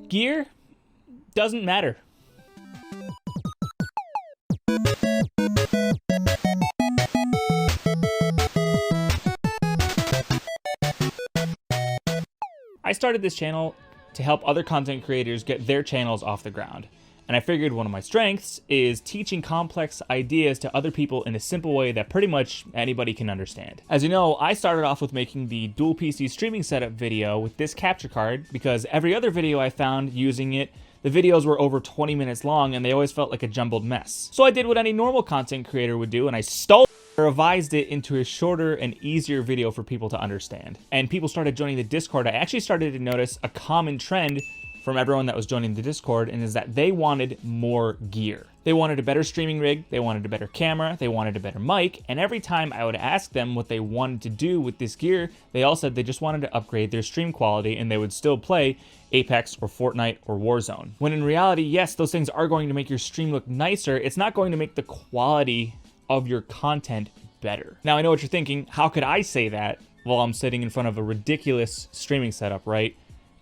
Gear doesn't matter. I started this channel to help other content creators get their channels off the ground. And I figured one of my strengths is teaching complex ideas to other people in a simple way that pretty much anybody can understand. As you know, I started off with making the dual PC streaming setup video with this capture card because every other video I found using it, the videos were over 20 minutes long and they always felt like a jumbled mess. So I did what any normal content creator would do, and I revised it into a shorter and easier video for people to understand. And people started joining the Discord. I actually started to notice a common trend from everyone that was joining the Discord, and is that they wanted more gear. They wanted a better streaming rig, they wanted a better camera, they wanted a better mic, and every time I would ask them what they wanted to do with this gear, they all said they just wanted to upgrade their stream quality and they would still play Apex or Fortnite or Warzone. When in reality, yes, those things are going to make your stream look nicer, it's not going to make the quality of your content better. Now I know what you're thinking, how could I say that while I'm sitting in front of a ridiculous streaming setup, right?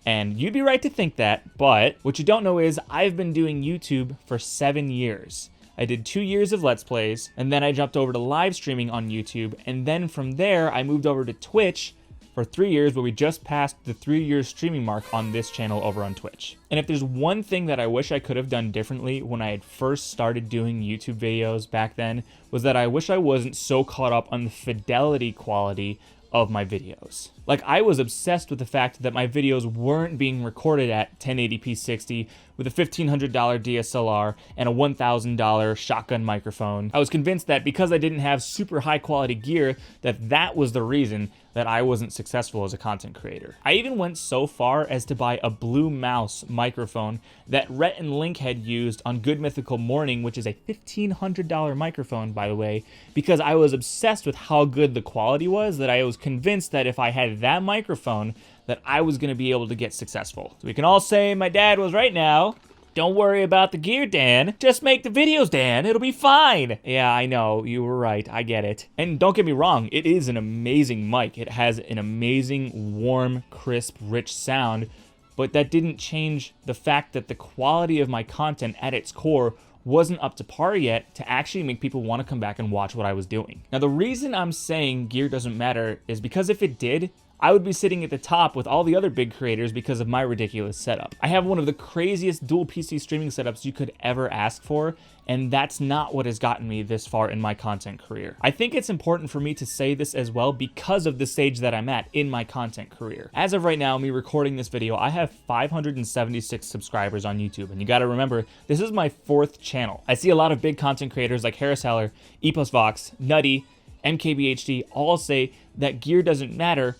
And you'd be right to think that, but what you don't know is I've been doing YouTube for 7 years. I did 2 years of Let's Plays, and then I jumped over to live streaming on YouTube, and then from there I moved over to Twitch for 3 years, where we just passed the 3-year streaming mark on this channel over on Twitch. And if there's one thing that I wish I could have done differently when I had first started doing YouTube videos back then, was that I wish I wasn't so caught up on the fidelity quality of my videos. Like, I was obsessed with the fact that my videos weren't being recorded at 1080p 60 with a $1,500 DSLR and a $1,000 shotgun microphone. I was convinced that because I didn't have super high quality gear, that was the reason that I wasn't successful as a content creator. I even went so far as to buy a Blue Mouse microphone that Rhett and Link had used on Good Mythical Morning, which is a $1,500 microphone, by the way, because I was obsessed with how good the quality was, that I was convinced that if I had that microphone, that I was gonna be able to get successful. So we can all say my dad was right now. Don't worry about the gear, Dan. Just make the videos, Dan. It'll be fine. Yeah, I know. You were right. I get it. And don't get me wrong. It is an amazing mic. It has an amazing, warm, crisp, rich sound. But that didn't change the fact that the quality of my content at its core wasn't up to par yet to actually make people want to come back and watch what I was doing. Now, the reason I'm saying gear doesn't matter is because if it did, I would be sitting at the top with all the other big creators because of my ridiculous setup. I have one of the craziest dual PC streaming setups you could ever ask for, and that's not what has gotten me this far in my content career. I think it's important for me to say this as well because of the stage that I'm at in my content career. As of right now, me recording this video, I have 576 subscribers on YouTube, and you gotta remember, this is my 4th channel. I see a lot of big content creators like Harris Heller, Vox, Nutty, MKBHD all say that gear doesn't matter,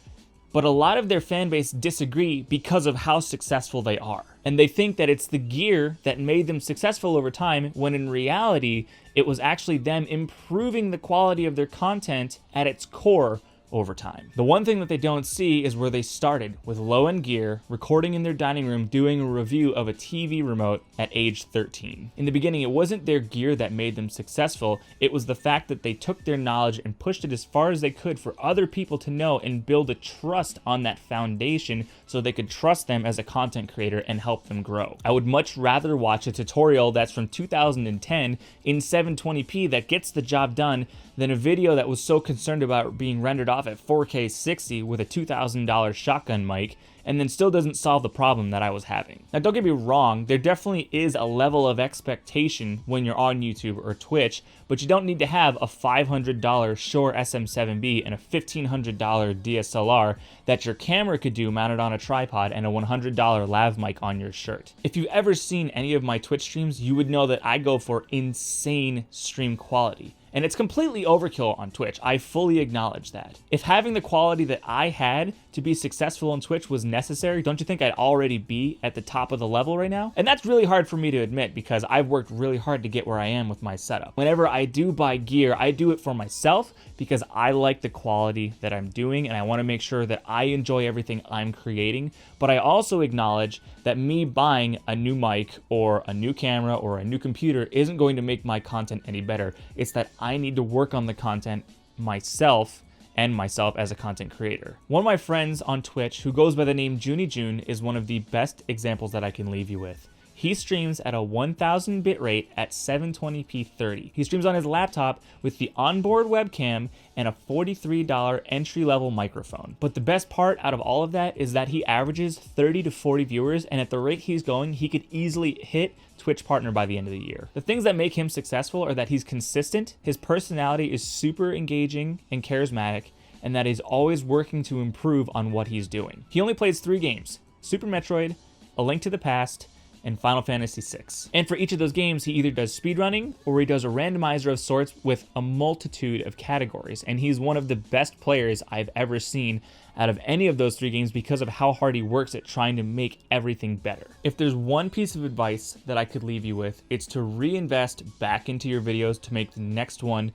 but a lot of their fan base disagree because of how successful they are. And they think that it's the gear that made them successful over time, when in reality, it was actually them improving the quality of their content at its core over time. The one thing that they don't see is where they started with low-end gear, recording in their dining room, doing a review of a TV remote at age 13. In the beginning, it wasn't their gear that made them successful, it was the fact that they took their knowledge and pushed it as far as they could for other people to know and build a trust on that foundation so they could trust them as a content creator and help them grow. I would much rather watch a tutorial that's from 2010 in 720p that gets the job done than a video that was so concerned about being rendered off at 4K 60 with a $2,000 shotgun mic and then still doesn't solve the problem that I was having. Now, don't get me wrong, there definitely is a level of expectation when you're on YouTube or Twitch, but you don't need to have a $500 Shure SM7B and a $1,500 DSLR that your camera could do mounted on a tripod and a $100 lav mic on your shirt. If you've ever seen any of my Twitch streams, you would know that I go for insane stream quality. And it's completely overkill on Twitch. I fully acknowledge that. If having the quality that I had to be successful on Twitch was necessary, don't you think I'd already be at the top of the level right now? And that's really hard for me to admit because I've worked really hard to get where I am with my setup. Whenever I do buy gear, I do it for myself because I like the quality that I'm doing and I want to make sure that I enjoy everything I'm creating. But I also acknowledge that me buying a new mic or a new camera or a new computer isn't going to make my content any better. It's that I need to work on the content myself and myself as a content creator. One of my friends on Twitch, who goes by the name Junie June, is one of the best examples that I can leave you with. He streams at a 1000 bit rate at 720p 30. He streams on his laptop with the onboard webcam and a $43 entry-level microphone. But the best part out of all of that is that he averages 30 to 40 viewers, and at the rate he's going, he could easily hit Twitch partner by the end of the year. The things that make him successful are that he's consistent, his personality is super engaging and charismatic, and that he's always working to improve on what he's doing. He only plays 3 games: Super Metroid, A Link to the Past, and Final Fantasy VI. And for each of those games, he either does speedrunning or he does a randomizer of sorts with a multitude of categories. And he's one of the best players I've ever seen out of any of those 3 games because of how hard he works at trying to make everything better. If there's one piece of advice that I could leave you with, it's to reinvest back into your videos to make the next one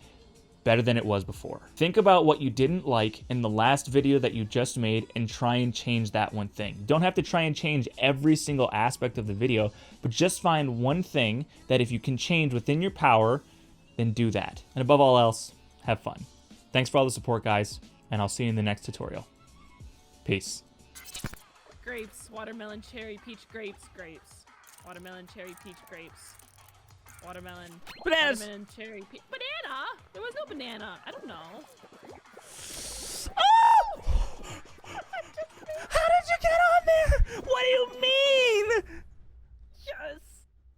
better than it was before. Think about what you didn't like in the last video that you just made and try and change that one thing. You don't have to try and change every single aspect of the video, but just find one thing that if you can change within your power, then do that. And above all else, have fun. Thanks for all the support, guys, and I'll see you in the next tutorial. Peace. Grapes, watermelon, cherry, peach, grapes, grapes. Watermelon, cherry, peach, grapes. Watermelon. Bananas. Watermelon, cherry, peach. Banana? There was no banana. I don't know. Oh! How did you get on there? What do you mean?